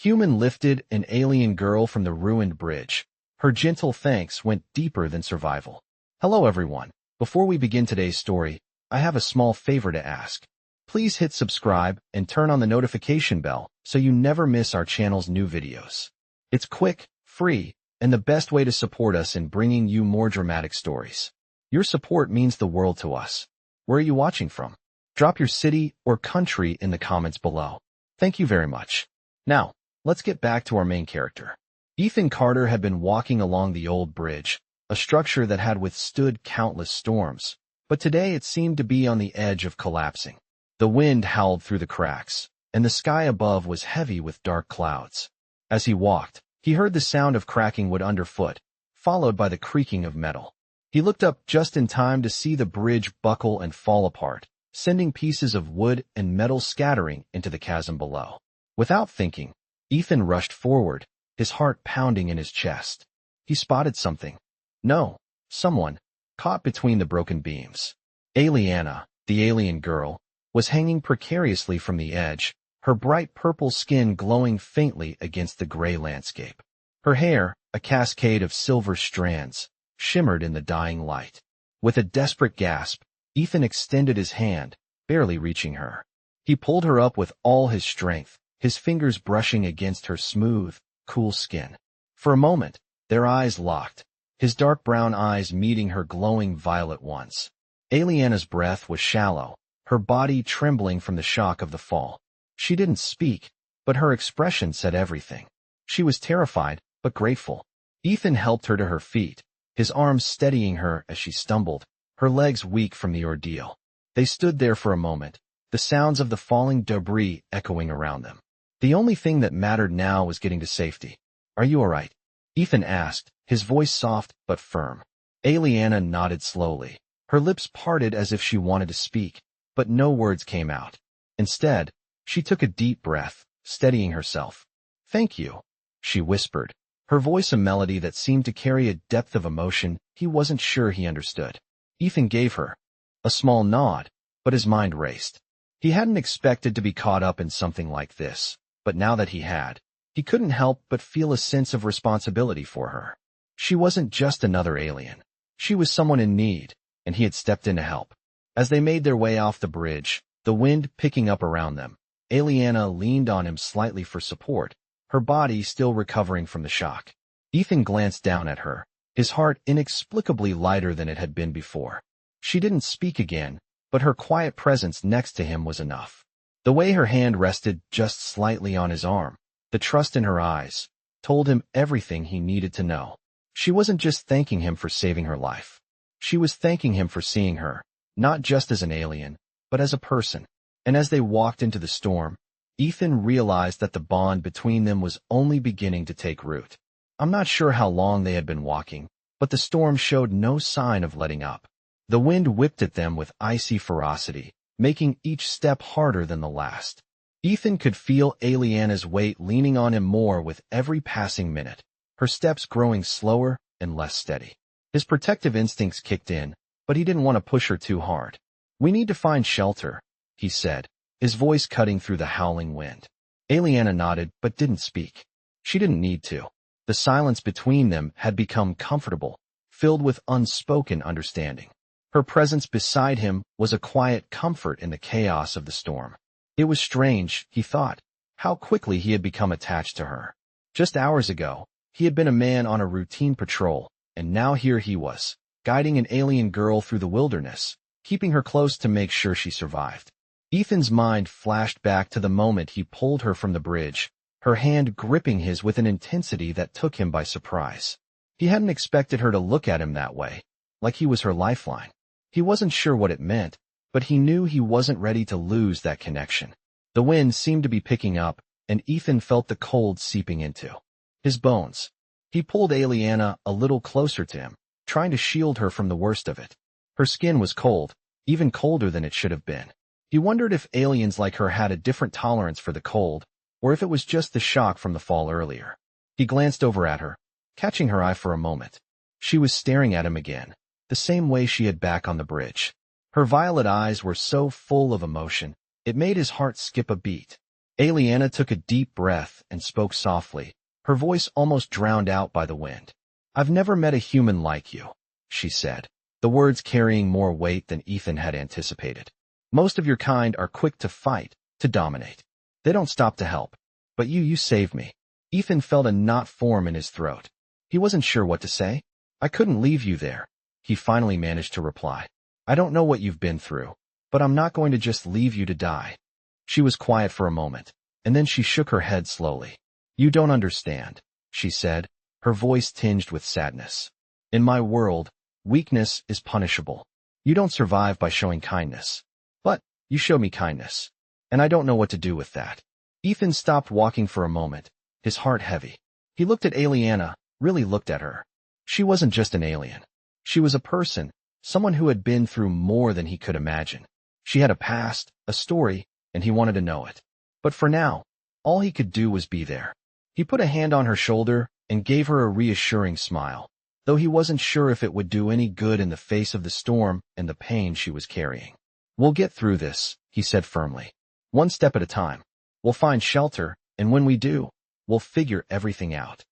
Human lifted an alien girl from the ruined bridge. Her gentle thanks went deeper than survival. Hello everyone. Before we begin today's story, I have a small favor to ask. Please hit subscribe and turn on the notification bell so you never miss our channel's new videos. It's quick, free, and the best way to support us in bringing you more dramatic stories. Your support means the world to us. Where are you watching from? Drop your city or country in the comments below. Thank you very much. Now, let's get back to our main character. Ethan Carter had been walking along the old bridge, a structure that had withstood countless storms, but today it seemed to be on the edge of collapsing. The wind howled through the cracks, and the sky above was heavy with dark clouds. As he walked, he heard the sound of cracking wood underfoot, followed by the creaking of metal. He looked up just in time to see the bridge buckle and fall apart, sending pieces of wood and metal scattering into the chasm below. Without thinking, Ethan rushed forward, his heart pounding in his chest. He spotted something. No, someone, caught between the broken beams. Aliana, the alien girl, was hanging precariously from the edge, her bright purple skin glowing faintly against the gray landscape. Her hair, a cascade of silver strands, shimmered in the dying light. With a desperate gasp, Ethan extended his hand, barely reaching her. He pulled her up with all his strength, his fingers brushing against her smooth, cool skin. For a moment, their eyes locked, his dark brown eyes meeting her glowing violet ones. Aliana's breath was shallow, her body trembling from the shock of the fall. She didn't speak, but her expression said everything. She was terrified, but grateful. Ethan helped her to her feet, his arms steadying her as she stumbled, her legs weak from the ordeal. They stood there for a moment, the sounds of the falling debris echoing around them. The only thing that mattered now was getting to safety. Are you all right? Ethan asked, his voice soft but firm. Aliana nodded slowly. Her lips parted as if she wanted to speak, but no words came out. Instead, she took a deep breath, steadying herself. Thank you, she whispered, her voice a melody that seemed to carry a depth of emotion he wasn't sure he understood. Ethan gave her a small nod, but his mind raced. He hadn't expected to be caught up in something like this, but now that he had, he couldn't help but feel a sense of responsibility for her. She wasn't just another alien. She was someone in need, and he had stepped in to help. As they made their way off the bridge, the wind picking up around them, Aliana leaned on him slightly for support, her body still recovering from the shock. Ethan glanced down at her, his heart inexplicably lighter than it had been before. She didn't speak again, but her quiet presence next to him was enough. The way her hand rested just slightly on his arm, the trust in her eyes, told him everything he needed to know. She wasn't just thanking him for saving her life. She was thanking him for seeing her, not just as an alien, but as a person. And as they walked into the storm, Ethan realized that the bond between them was only beginning to take root. I'm not sure how long they had been walking, but the storm showed no sign of letting up. The wind whipped at them with icy ferocity, making each step harder than the last. Ethan could feel Aliana's weight leaning on him more with every passing minute, her steps growing slower and less steady. His protective instincts kicked in, but he didn't want to push her too hard. We need to find shelter, he said, his voice cutting through the howling wind. Aliana nodded but didn't speak. She didn't need to. The silence between them had become comfortable, filled with unspoken understanding. Her presence beside him was a quiet comfort in the chaos of the storm. It was strange, he thought, how quickly he had become attached to her. Just hours ago, he had been a man on a routine patrol, and now here he was, guiding an alien girl through the wilderness, keeping her close to make sure she survived. Ethan's mind flashed back to the moment he pulled her from the bridge, her hand gripping his with an intensity that took him by surprise. He hadn't expected her to look at him that way, like he was her lifeline. He wasn't sure what it meant, but he knew he wasn't ready to lose that connection. The wind seemed to be picking up, and Ethan felt the cold seeping into his bones. He pulled Aliana a little closer to him, trying to shield her from the worst of it. Her skin was cold, even colder than it should have been. He wondered if aliens like her had a different tolerance for the cold, or if it was just the shock from the fall earlier. He glanced over at her, catching her eye for a moment. She was staring at him again, the same way she had back on the bridge. Her violet eyes were so full of emotion, it made his heart skip a beat. Aliana took a deep breath and spoke softly, her voice almost drowned out by the wind. "I've never met a human like you," she said, the words carrying more weight than Ethan had anticipated. "Most of your kind are quick to fight, to dominate. They don't stop to help. But you saved me." Ethan felt a knot form in his throat. He wasn't sure what to say. "I couldn't leave you there," he finally managed to reply. "I don't know what you've been through, but I'm not going to just leave you to die." She was quiet for a moment, and then she shook her head slowly. "You don't understand," she said, her voice tinged with sadness. "In my world, weakness is punishable. You don't survive by showing kindness. But you showed me kindness, and I don't know what to do with that." Ethan stopped walking for a moment, his heart heavy. He looked at Aliana, really looked at her. She wasn't just an alien. She was a person, someone who had been through more than he could imagine. She had a past, a story, and he wanted to know it. But for now, all he could do was be there. He put a hand on her shoulder and gave her a reassuring smile, though he wasn't sure if it would do any good in the face of the storm and the pain she was carrying. "We'll get through this," he said firmly. "One step at a time. We'll find shelter, and when we do, we'll figure everything out."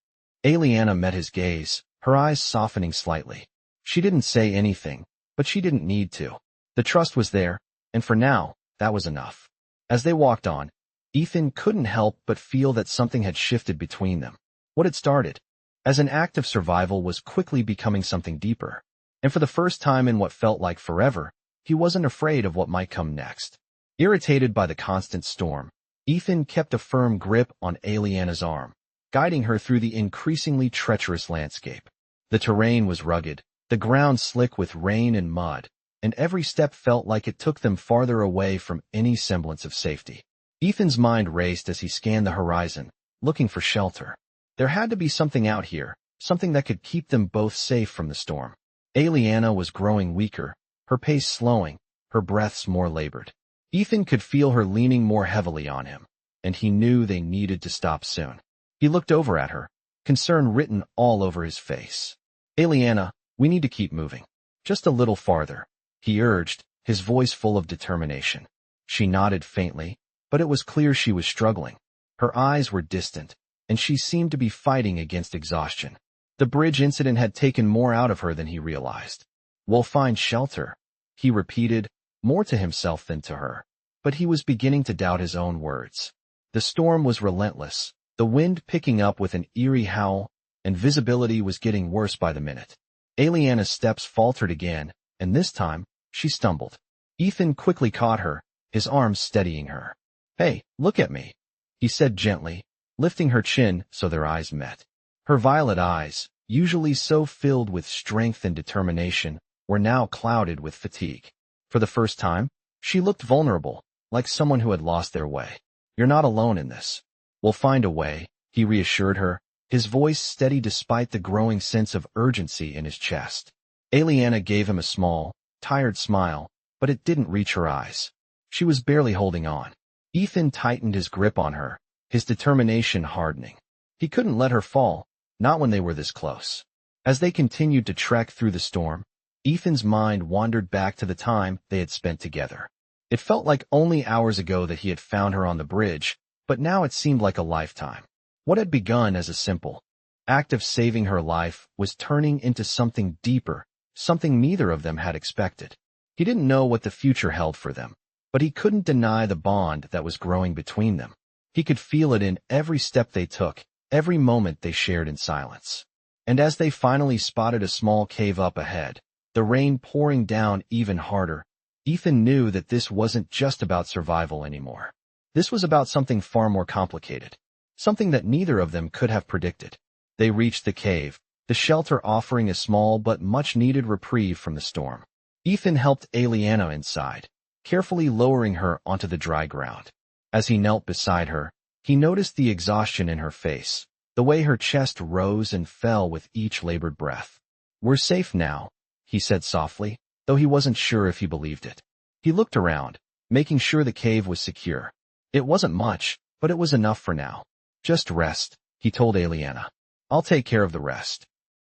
Aliana met his gaze, her eyes softening slightly. She didn't say anything, but she didn't need to. The trust was there, and for now, that was enough. As they walked on, Ethan couldn't help but feel that something had shifted between them. What had started as an act of survival was quickly becoming something deeper. And for the first time in what felt like forever, he wasn't afraid of what might come next. Irritated by the constant storm, Ethan kept a firm grip on Aliana's arm, guiding her through the increasingly treacherous landscape. The terrain was rugged, the ground slick with rain and mud, and every step felt like it took them farther away from any semblance of safety. Ethan's mind raced as he scanned the horizon, looking for shelter. There had to be something out here, something that could keep them both safe from the storm. Aliana was growing weaker, her pace slowing, her breaths more labored. Ethan could feel her leaning more heavily on him, and he knew they needed to stop soon. He looked over at her, concern written all over his face. "Aliana, we need to keep moving. Just a little farther," he urged, his voice full of determination. She nodded faintly, but it was clear she was struggling. Her eyes were distant, and she seemed to be fighting against exhaustion. The bridge incident had taken more out of her than he realized. "We'll find shelter," he repeated, more to himself than to her. But he was beginning to doubt his own words. The storm was relentless, the wind picking up with an eerie howl, and visibility was getting worse by the minute. Aliana's steps faltered again, and this time, she stumbled. Ethan quickly caught her, his arms steadying her. "Hey, look at me," he said gently, lifting her chin so their eyes met. Her violet eyes, usually so filled with strength and determination, were now clouded with fatigue. For the first time, she looked vulnerable, like someone who had lost their way. "You're not alone in this. We'll find a way," he reassured her, his voice steady despite the growing sense of urgency in his chest. Aliana gave him a small, tired smile, but it didn't reach her eyes. She was barely holding on. Ethan tightened his grip on her, his determination hardening. He couldn't let her fall, not when they were this close. As they continued to trek through the storm, Ethan's mind wandered back to the time they had spent together. It felt like only hours ago that he had found her on the bridge, but now it seemed like a lifetime. What had begun as a simple act of saving her life was turning into something deeper, something neither of them had expected. He didn't know what the future held for them, but he couldn't deny the bond that was growing between them. He could feel it in every step they took, every moment they shared in silence. And as they finally spotted a small cave up ahead, the rain pouring down even harder, Ethan knew that this wasn't just about survival anymore. This was about something far more complicated, something that neither of them could have predicted. They reached the cave, the shelter offering a small but much-needed reprieve from the storm. Ethan helped Aliana inside, carefully lowering her onto the dry ground. As he knelt beside her, he noticed the exhaustion in her face, the way her chest rose and fell with each labored breath. "We're safe now," he said softly, though he wasn't sure if he believed it. He looked around, making sure the cave was secure. It wasn't much, but it was enough for now. "Just rest," he told Aliana. "I'll take care of the rest."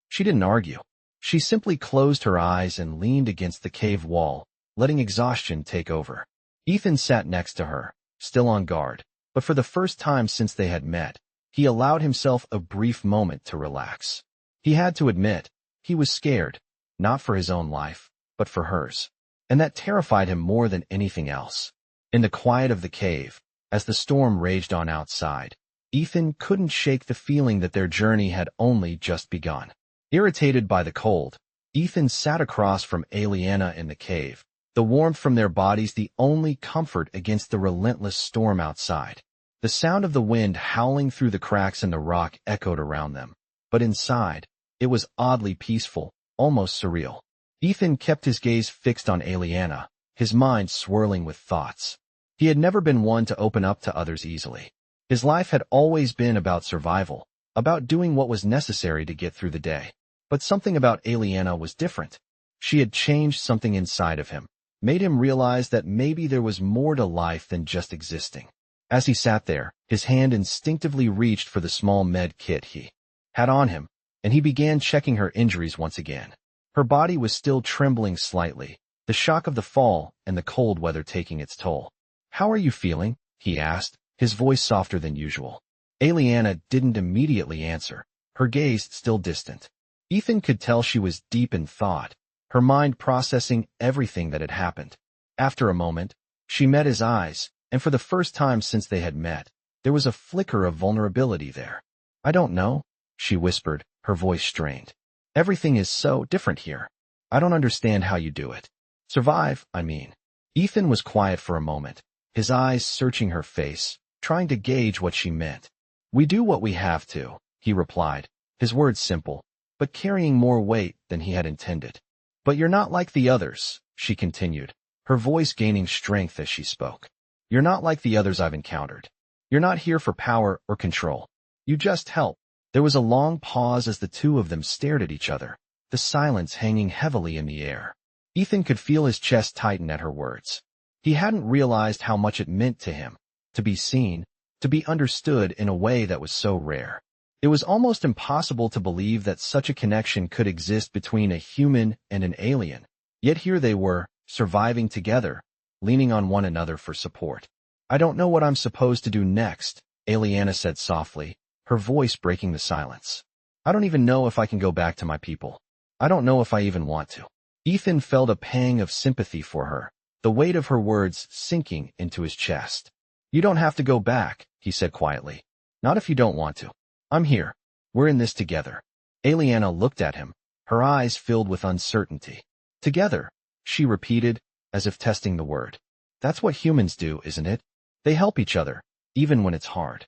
She didn't argue. She simply closed her eyes and leaned against the cave wall, letting exhaustion take over. Ethan sat next to her, still on guard, but for the first time since they had met, he allowed himself a brief moment to relax. He had to admit, he was scared, not for his own life, but for hers. And that terrified him more than anything else. In the quiet of the cave, as the storm raged on outside, Ethan couldn't shake the feeling that their journey had only just begun. Irritated by the cold, Ethan sat across from Aliana in the cave, the warmth from their bodies the only comfort against the relentless storm outside. The sound of the wind howling through the cracks in the rock echoed around them, but inside, it was oddly peaceful, almost surreal. Ethan kept his gaze fixed on Aliana, his mind swirling with thoughts. He had never been one to open up to others easily. His life had always been about survival, about doing what was necessary to get through the day. But something about Aliana was different. She had changed something inside of him, made him realize that maybe there was more to life than just existing. As he sat there, his hand instinctively reached for the small med kit he had on him, and he began checking her injuries once again. Her body was still trembling slightly, the shock of the fall and the cold weather taking its toll. "How are you feeling?" he asked, his voice softer than usual. Aliana didn't immediately answer, her gaze still distant. Ethan could tell she was deep in thought, her mind processing everything that had happened. After a moment, she met his eyes, and for the first time since they had met, there was a flicker of vulnerability there. "I don't know," she whispered, her voice strained. "Everything is so different here. I don't understand how you do it. Survive, I mean." Ethan was quiet for a moment, his eyes searching her face, trying to gauge what she meant. "We do what we have to," he replied, his words simple, but carrying more weight than he had intended. "But you're not like the others," she continued, her voice gaining strength as she spoke. "You're not like the others I've encountered. You're not here for power or control. You just help." There was a long pause as the two of them stared at each other, the silence hanging heavily in the air. Ethan could feel his chest tighten at her words. He hadn't realized how much it meant to him, to be seen, to be understood in a way that was so rare. It was almost impossible to believe that such a connection could exist between a human and an alien. Yet here they were, surviving together, leaning on one another for support. "I don't know what I'm supposed to do next," Aliana said softly, her voice breaking the silence. "I don't even know if I can go back to my people. I don't know if I even want to." Ethan felt a pang of sympathy for her, the weight of her words sinking into his chest. "You don't have to go back," he said quietly. "Not if you don't want to. I'm here. We're in this together." Aliana looked at him, her eyes filled with uncertainty. "Together," she repeated, as if testing the word. "That's what humans do, isn't it? They help each other, even when it's hard."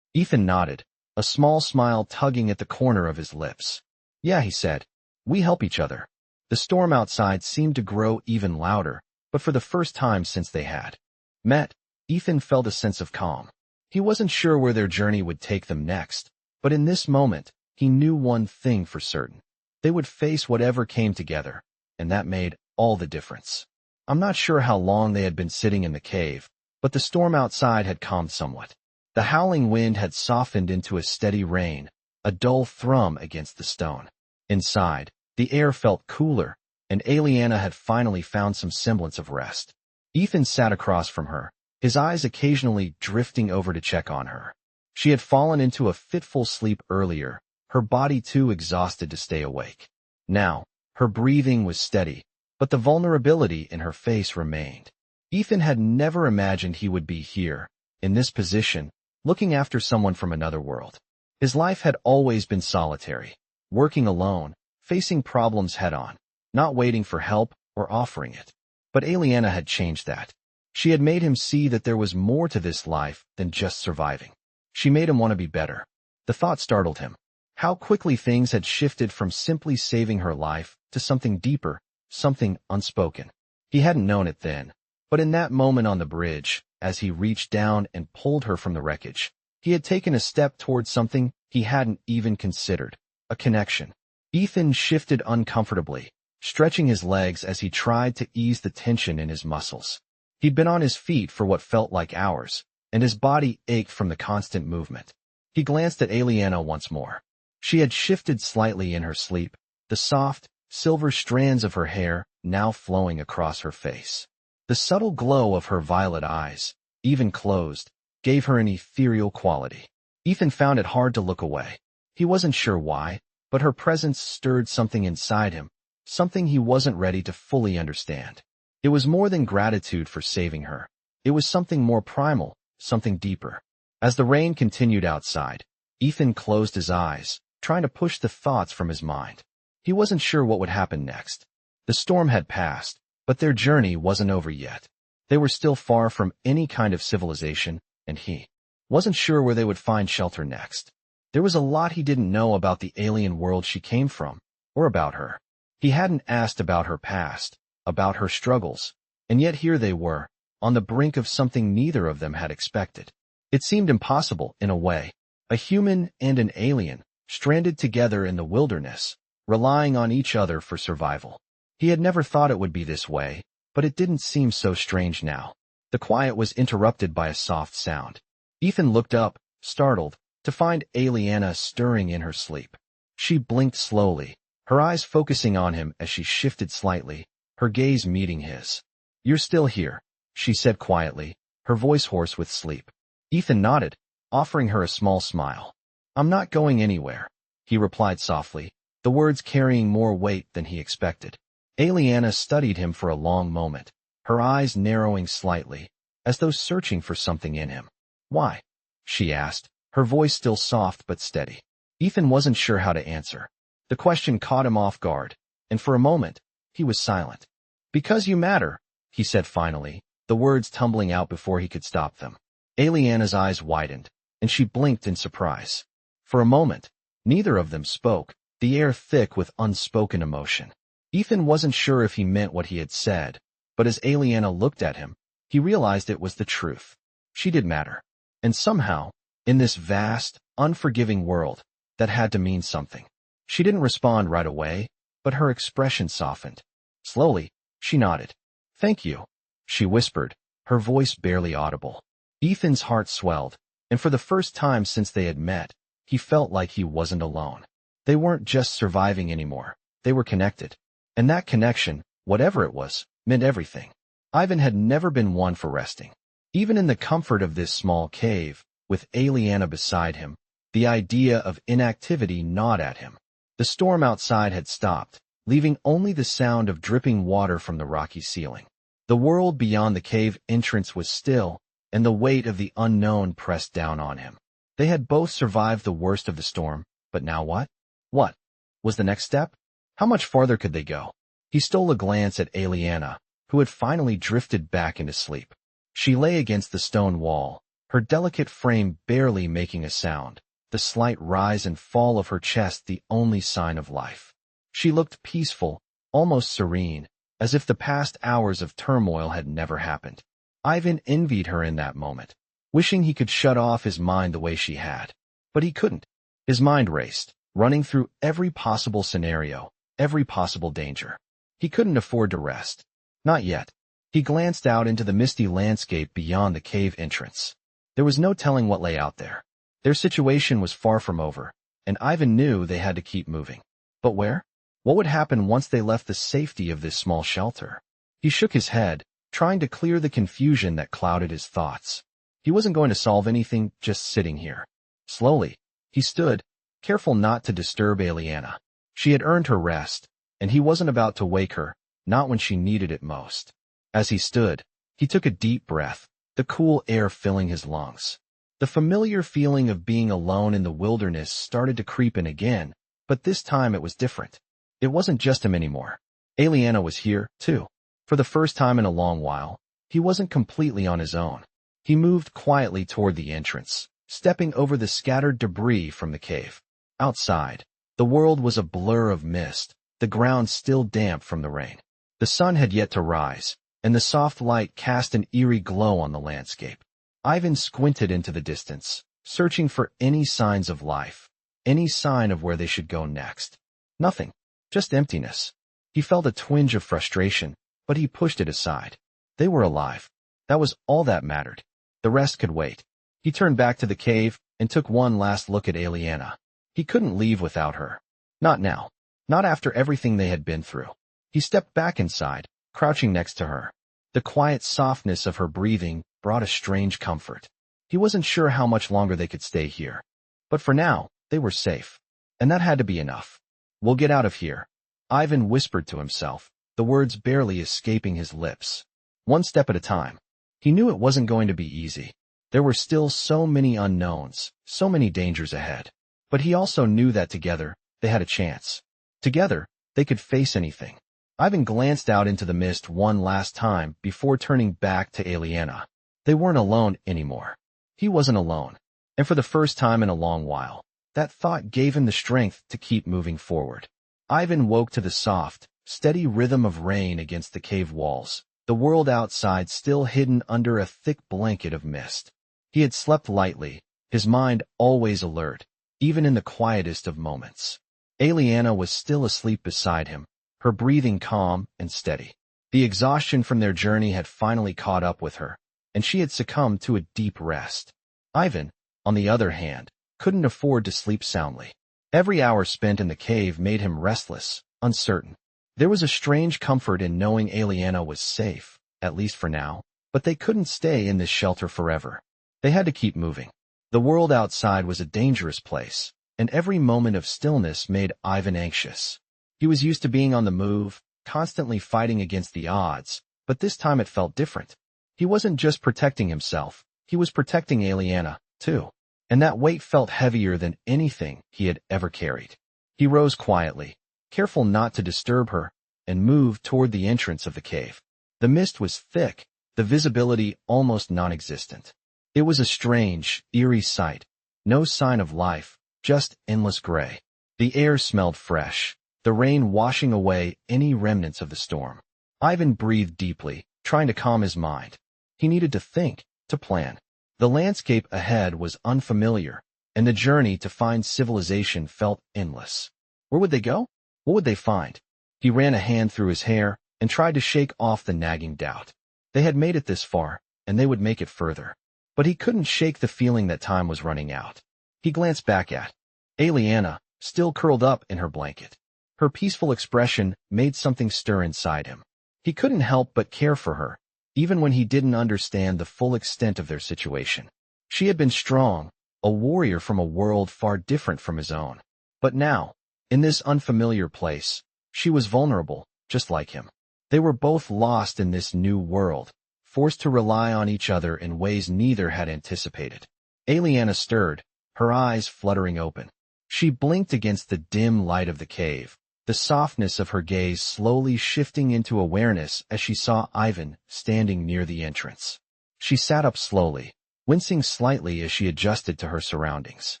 Ethan nodded, a small smile tugging at the corner of his lips. "Yeah," he said. "We help each other." The storm outside seemed to grow even louder, but for the first time since they had met, Ethan felt a sense of calm. He wasn't sure where their journey would take them next, but in this moment, he knew one thing for certain. They would face whatever came together, and that made all the difference. I'm not sure how long they had been sitting in the cave, but the storm outside had calmed somewhat. The howling wind had softened into a steady rain, a dull thrum against the stone. Inside, the air felt cooler, and Aliana had finally found some semblance of rest. Ethan sat across from her, his eyes occasionally drifting over to check on her. She had fallen into a fitful sleep earlier, her body too exhausted to stay awake. Now, her breathing was steady, but the vulnerability in her face remained. Ethan had never imagined he would be here, in this position, looking after someone from another world. His life had always been solitary, working alone, facing problems head-on, not waiting for help or offering it. But Aliana had changed that. She had made him see that there was more to this life than just surviving. She made him want to be better. The thought startled him. How quickly things had shifted from simply saving her life to something deeper, something unspoken. He hadn't known it then, but in that moment on the bridge, as he reached down and pulled her from the wreckage, he had taken a step towards something he hadn't even considered, a connection. Ethan shifted uncomfortably, stretching his legs as he tried to ease the tension in his muscles. He'd been on his feet for what felt like hours, and his body ached from the constant movement. He glanced at Aliana once more. She had shifted slightly in her sleep, the soft, silver strands of her hair now flowing across her face. The subtle glow of her violet eyes, even closed, gave her an ethereal quality. Ethan found it hard to look away. He wasn't sure why, but her presence stirred something inside him, something he wasn't ready to fully understand. It was more than gratitude for saving her. It was something more primal, something deeper. As the rain continued outside, Ethan closed his eyes, trying to push the thoughts from his mind. He wasn't sure what would happen next. The storm had passed, but their journey wasn't over yet. They were still far from any kind of civilization, and he wasn't sure where they would find shelter next. There was a lot he didn't know about the alien world she came from, or about her. He hadn't asked about her past, about her struggles, and yet here they were, on the brink of something neither of them had expected. It seemed impossible, in a way. A human and an alien, stranded together in the wilderness, relying on each other for survival. He had never thought it would be this way, but it didn't seem so strange now. The quiet was interrupted by a soft sound. Ethan looked up, startled, to find Aliana stirring in her sleep. She blinked slowly, her eyes focusing on him as she shifted slightly, her gaze meeting his. "You're still here," she said quietly, her voice hoarse with sleep. Ethan nodded, offering her a small smile. "I'm not going anywhere," he replied softly, the words carrying more weight than he expected. Aliana studied him for a long moment, her eyes narrowing slightly, as though searching for something in him. "Why?" she asked, her voice still soft but steady. Ethan wasn't sure how to answer. The question caught him off guard, and for a moment, he was silent. "Because you matter," he said finally, the words tumbling out before he could stop them. Aliana's eyes widened, and she blinked in surprise. For a moment, neither of them spoke, the air thick with unspoken emotion. Ethan wasn't sure if he meant what he had said, but as Aliana looked at him, he realized it was the truth. She did matter. And somehow, in this vast, unforgiving world, that had to mean something. She didn't respond right away, but her expression softened. Slowly, she nodded. "Thank you," she whispered, her voice barely audible. Ethan's heart swelled, and for the first time since they had met, he felt like he wasn't alone. They weren't just surviving anymore, they were connected. And that connection, whatever it was, meant everything. Ivan had never been one for resting. Even in the comfort of this small cave, with Aliana beside him, the idea of inactivity gnawed at him. The storm outside had stopped, leaving only the sound of dripping water from the rocky ceiling. The world beyond the cave entrance was still, and the weight of the unknown pressed down on him. They had both survived the worst of the storm, but now what? What was the next step? How much farther could they go? He stole a glance at Aliana, who had finally drifted back into sleep. She lay against the stone wall, her delicate frame barely making a sound, the slight rise and fall of her chest the only sign of life. She looked peaceful, almost serene, as if the past hours of turmoil had never happened. Ivan envied her in that moment, wishing he could shut off his mind the way she had. But he couldn't. His mind raced, running through every possible scenario, every possible danger. He couldn't afford to rest. Not yet. He glanced out into the misty landscape beyond the cave entrance. There was no telling what lay out there. Their situation was far from over, and Ivan knew they had to keep moving. But where? What would happen once they left the safety of this small shelter? He shook his head, trying to clear the confusion that clouded his thoughts. He wasn't going to solve anything just sitting here. Slowly, he stood, careful not to disturb Aliana. She had earned her rest, and he wasn't about to wake her, not when she needed it most. As he stood, he took a deep breath, the cool air filling his lungs. The familiar feeling of being alone in the wilderness started to creep in again, but this time it was different. It wasn't just him anymore. Aliana was here, too. For the first time in a long while, he wasn't completely on his own. He moved quietly toward the entrance, stepping over the scattered debris from the cave. Outside, the world was a blur of mist, the ground still damp from the rain. The sun had yet to rise, and the soft light cast an eerie glow on the landscape. Ivan squinted into the distance, searching for any signs of life, any sign of where they should go next. Nothing, just emptiness. He felt a twinge of frustration, but he pushed it aside. They were alive. That was all that mattered. The rest could wait. He turned back to the cave and took one last look at Aliana. He couldn't leave without her. Not now. Not after everything they had been through. He stepped back inside, crouching next to her. The quiet softness of her breathing brought a strange comfort. He wasn't sure how much longer they could stay here. But for now, they were safe. And that had to be enough. We'll get out of here, Ivan whispered to himself, the words barely escaping his lips. One step at a time. He knew it wasn't going to be easy. There were still so many unknowns, so many dangers ahead. But he also knew that together, they had a chance. Together, they could face anything. Ivan glanced out into the mist one last time before turning back to Aliena. They weren't alone anymore. He wasn't alone. And for the first time in a long while, that thought gave him the strength to keep moving forward. Ivan woke to the soft, steady rhythm of rain against the cave walls, the world outside still hidden under a thick blanket of mist. He had slept lightly, his mind always alert, even in the quietest of moments. Aliena was still asleep beside him, her breathing calm and steady. The exhaustion from their journey had finally caught up with her, and she had succumbed to a deep rest. Ivan, on the other hand, couldn't afford to sleep soundly. Every hour spent in the cave made him restless, uncertain. There was a strange comfort in knowing Aliena was safe, at least for now, but they couldn't stay in this shelter forever. They had to keep moving. The world outside was a dangerous place, and every moment of stillness made Ivan anxious. He was used to being on the move, constantly fighting against the odds, but this time it felt different. He wasn't just protecting himself, he was protecting Aliena, too. And that weight felt heavier than anything he had ever carried. He rose quietly, careful not to disturb her, and moved toward the entrance of the cave. The mist was thick, the visibility almost non-existent. It was a strange, eerie sight. No sign of life, just endless gray. The air smelled fresh, the rain washing away any remnants of the storm. Ivan breathed deeply, trying to calm his mind. He needed to think, to plan. The landscape ahead was unfamiliar, and the journey to find civilization felt endless. Where would they go? What would they find? He ran a hand through his hair and tried to shake off the nagging doubt. They had made it this far, and they would make it further. But he couldn't shake the feeling that time was running out. He glanced back at Aliena, still curled up in her blanket. Her peaceful expression made something stir inside him. He couldn't help but care for her, even when he didn't understand the full extent of their situation. She had been strong, a warrior from a world far different from his own. But now, in this unfamiliar place, she was vulnerable, just like him. They were both lost in this new world, forced to rely on each other in ways neither had anticipated. Aliena stirred, her eyes fluttering open. She blinked against the dim light of the cave, the softness of her gaze slowly shifting into awareness as she saw Ivan standing near the entrance. She sat up slowly, wincing slightly as she adjusted to her surroundings.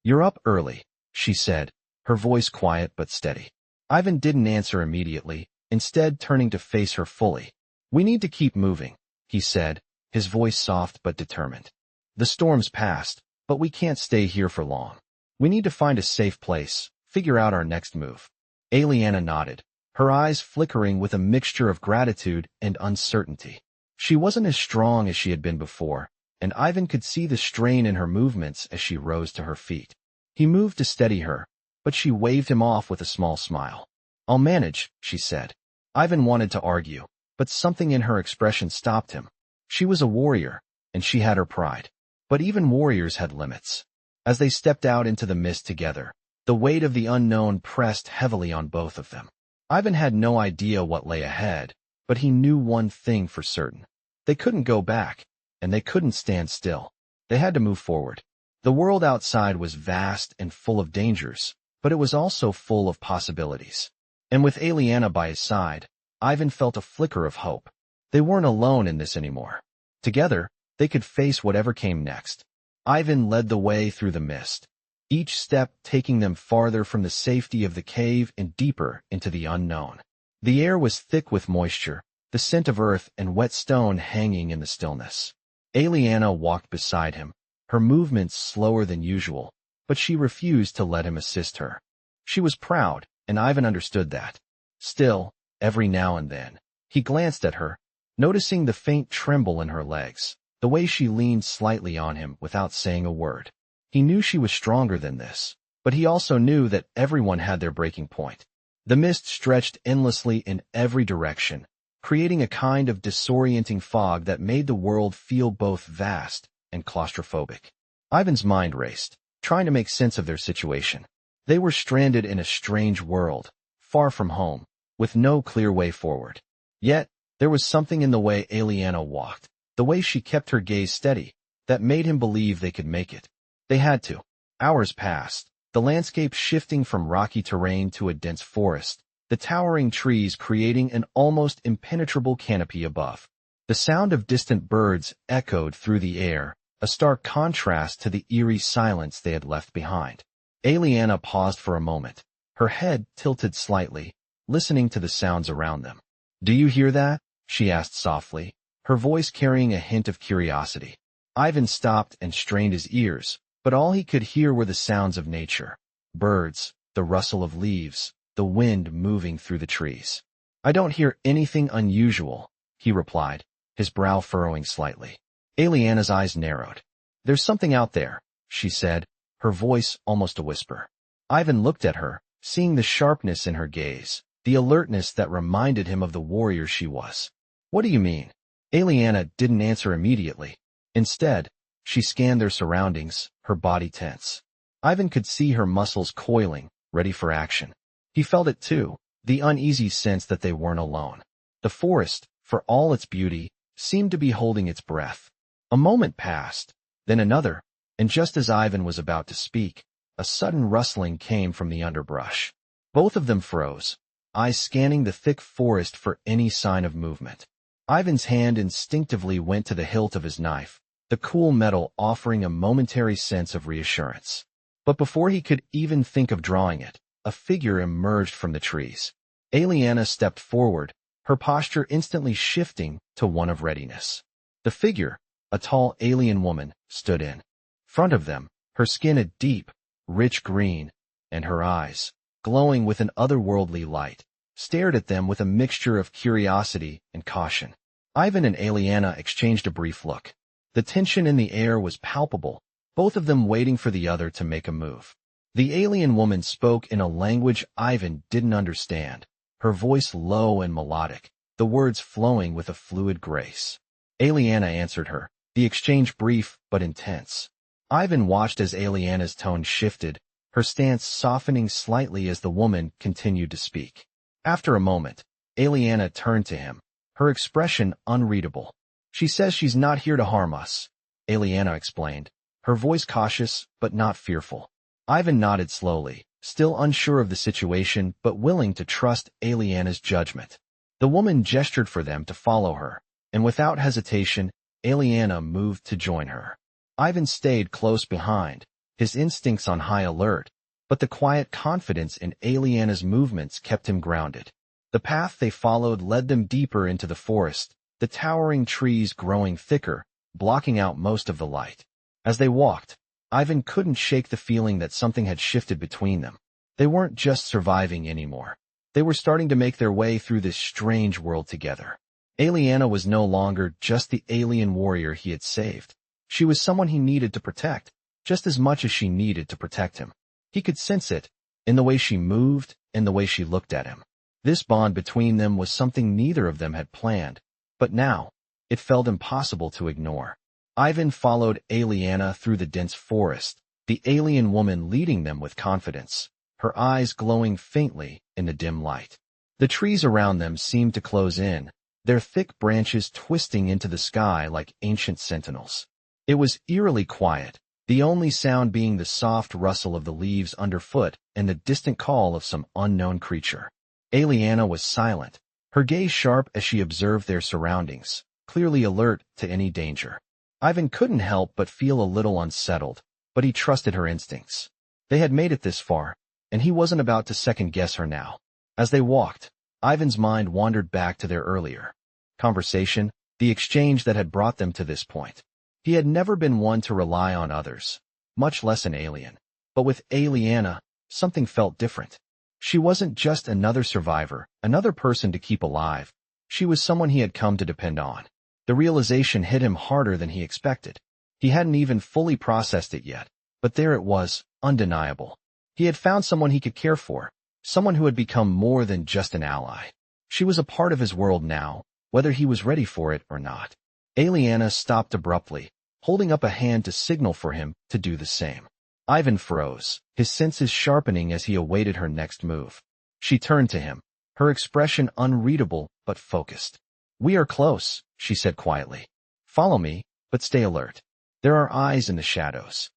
"You're up early," she said, her voice quiet but steady. Ivan didn't answer immediately, instead turning to face her fully. "We need to keep moving," he said, his voice soft but determined. "The storm's passed, but we can't stay here for long. We need to find a safe place, figure out our next move." Aliena nodded, her eyes flickering with a mixture of gratitude and uncertainty. She wasn't as strong as she had been before, and Ivan could see the strain in her movements as she rose to her feet. He moved to steady her, but she waved him off with a small smile. "I'll manage," she said. Ivan wanted to argue, but something in her expression stopped him. She was a warrior, and she had her pride. But even warriors had limits. As they stepped out into the mist together, the weight of the unknown pressed heavily on both of them. Ivan had no idea what lay ahead, but he knew one thing for certain. They couldn't go back, and they couldn't stand still. They had to move forward. The world outside was vast and full of dangers, but it was also full of possibilities. And with Aliena by his side, Ivan felt a flicker of hope. They weren't alone in this anymore. Together, they could face whatever came next. Ivan led the way through the mist, each step taking them farther from the safety of the cave and deeper into the unknown. The air was thick with moisture, the scent of earth and wet stone hanging in the stillness. Aliena walked beside him, her movements slower than usual, but she refused to let him assist her. She was proud, and Ivan understood that. Still, every now and then, he glanced at her, noticing the faint tremble in her legs, the way she leaned slightly on him without saying a word. He knew she was stronger than this, but he also knew that everyone had their breaking point. The mist stretched endlessly in every direction, creating a kind of disorienting fog that made the world feel both vast and claustrophobic. Ivan's mind raced, trying to make sense of their situation. They were stranded in a strange world, far from home, with no clear way forward. Yet, there was something in the way Aliana walked, the way she kept her gaze steady, that made him believe they could make it. They had to. Hours passed, the landscape shifting from rocky terrain to a dense forest, the towering trees creating an almost impenetrable canopy above. The sound of distant birds echoed through the air, a stark contrast to the eerie silence they had left behind. Aliana paused for a moment, her head tilted slightly, listening to the sounds around them. "Do you hear that?" she asked softly, her voice carrying a hint of curiosity. Ivan stopped and strained his ears, but all he could hear were the sounds of nature. Birds, the rustle of leaves, the wind moving through the trees. "I don't hear anything unusual," he replied, his brow furrowing slightly. Aliana's eyes narrowed. "There's something out there," she said, her voice almost a whisper. Ivan looked at her, seeing the sharpness in her gaze, the alertness that reminded him of the warrior she was. "What do you mean?" Aliana didn't answer immediately. Instead, she scanned their surroundings, her body tense. Ivan could see her muscles coiling, ready for action. He felt it too, the uneasy sense that they weren't alone. The forest, for all its beauty, seemed to be holding its breath. A moment passed, then another, and just as Ivan was about to speak, a sudden rustling came from the underbrush. Both of them froze, eyes scanning the thick forest for any sign of movement. Ivan's hand instinctively went to the hilt of his knife, the cool metal offering a momentary sense of reassurance. But before he could even think of drawing it, a figure emerged from the trees. Aliana stepped forward, her posture instantly shifting to one of readiness. The figure, a tall alien woman, stood in front of them, her skin a deep, rich green, and her eyes, glowing with an otherworldly light, stared at them with a mixture of curiosity and caution. Ivan and Aliana exchanged a brief look. The tension in the air was palpable, both of them waiting for the other to make a move. The alien woman spoke in a language Ivan didn't understand, her voice low and melodic, the words flowing with a fluid grace. Aliana answered her, the exchange brief but intense. Ivan watched as Aliana's tone shifted, her stance softening slightly as the woman continued to speak. After a moment, Aliana turned to him, her expression unreadable. "She says she's not here to harm us," Aliana explained, her voice cautious but not fearful. Ivan nodded slowly, still unsure of the situation but willing to trust Aliana's judgment. The woman gestured for them to follow her, and without hesitation, Aliana moved to join her. Ivan stayed close behind, his instincts on high alert, but the quiet confidence in Aliana's movements kept him grounded. The path they followed led them deeper into the forest, the towering trees growing thicker, blocking out most of the light. As they walked, Ivan couldn't shake the feeling that something had shifted between them. They weren't just surviving anymore. They were starting to make their way through this strange world together. Aliana was no longer just the alien warrior he had saved. She was someone he needed to protect, just as much as she needed to protect him. He could sense it, in the way she moved, in the way she looked at him. This bond between them was something neither of them had planned, but now, it felt impossible to ignore. Ivan followed Aliana through the dense forest, the alien woman leading them with confidence, her eyes glowing faintly in the dim light. The trees around them seemed to close in, their thick branches twisting into the sky like ancient sentinels. It was eerily quiet, the only sound being the soft rustle of the leaves underfoot and the distant call of some unknown creature. Aliana was silent, her gaze sharp as she observed their surroundings, clearly alert to any danger. Ivan couldn't help but feel a little unsettled, but he trusted her instincts. They had made it this far, and he wasn't about to second-guess her now. As they walked, Ivan's mind wandered back to their earlier conversation, the exchange that had brought them to this point. He had never been one to rely on others, much less an alien. But with Aliana, something felt different. She wasn't just another survivor, another person to keep alive. She was someone he had come to depend on. The realization hit him harder than he expected. He hadn't even fully processed it yet, but there it was, undeniable. He had found someone he could care for, someone who had become more than just an ally. She was a part of his world now, whether he was ready for it or not. Aliana stopped abruptly, holding up a hand to signal for him to do the same. Ivan froze, his senses sharpening as he awaited her next move. She turned to him, her expression unreadable but focused. "We are close," she said quietly. "Follow me, but stay alert. There are eyes in the shadows."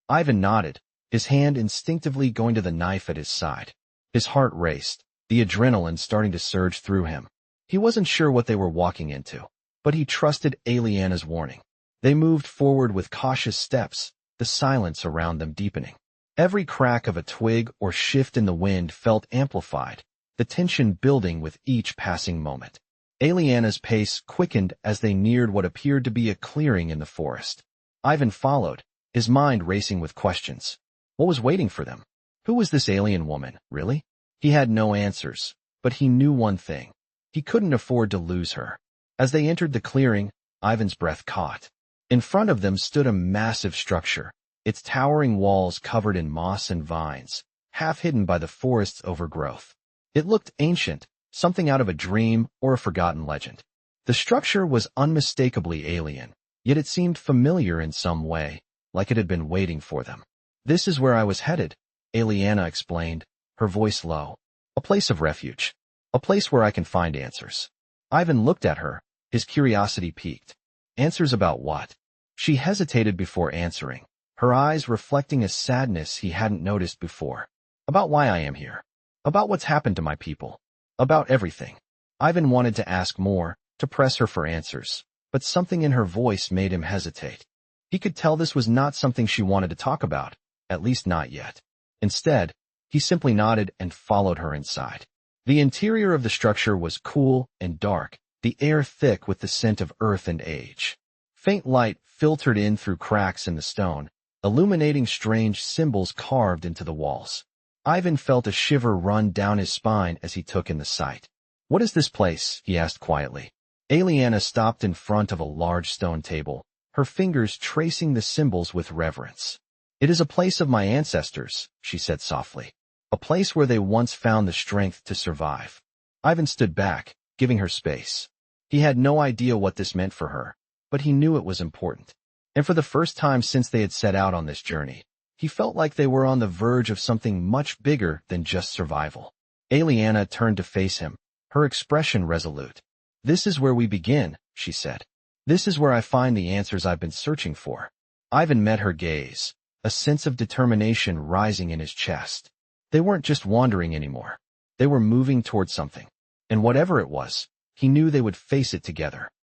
Ivan nodded, his hand instinctively going to the knife at his side. His heart raced, the adrenaline starting to surge through him. He wasn't sure what they were walking into, but he trusted Aliana's warning. They moved forward with cautious steps, the silence around them deepening. Every crack of a twig or shift in the wind felt amplified, the tension building with each passing moment. Aliana's pace quickened as they neared what appeared to be a clearing in the forest. Ivan followed, his mind racing with questions. What was waiting for them? Who was this alien woman, really? He had no answers, but he knew one thing. He couldn't afford to lose her. As they entered the clearing, Ivan's breath caught. In front of them stood a massive structure, its towering walls covered in moss and vines, half hidden by the forest's overgrowth. It looked ancient, something out of a dream or a forgotten legend. The structure was unmistakably alien, yet it seemed familiar in some way, like it had been waiting for them. "This is where I was headed," Aliana explained, her voice low. "A place of refuge. A place where I can find answers." Ivan looked at her, his curiosity piqued. Answers about what? She hesitated before answering, her eyes reflecting a sadness he hadn't noticed before. "About why I am here. About what's happened to my people. About everything." Ivan wanted to ask more, to press her for answers, but something in her voice made him hesitate. He could tell this was not something she wanted to talk about, at least not yet. Instead, he simply nodded and followed her inside. The interior of the structure was cool and dark, the air thick with the scent of earth and age. Faint light filtered in through cracks in the stone, illuminating strange symbols carved into the walls. Ivan felt a shiver run down his spine as he took in the sight. "What is this place?" he asked quietly. Aliana stopped in front of a large stone table, her fingers tracing the symbols with reverence. "It is a place of my ancestors," she said softly. "A place where they once found the strength to survive." Ivan stood back, giving her space. He had no idea what this meant for her, but he knew it was important. And for the first time since they had set out on this journey, he felt like they were on the verge of something much bigger than just survival. Aliana turned to face him, her expression resolute. "This is where we begin," she said. "This is where I find the answers I've been searching for." Ivan met her gaze, a sense of determination rising in his chest. They weren't just wandering anymore. They were moving toward something. And whatever it was, he knew they would face it together.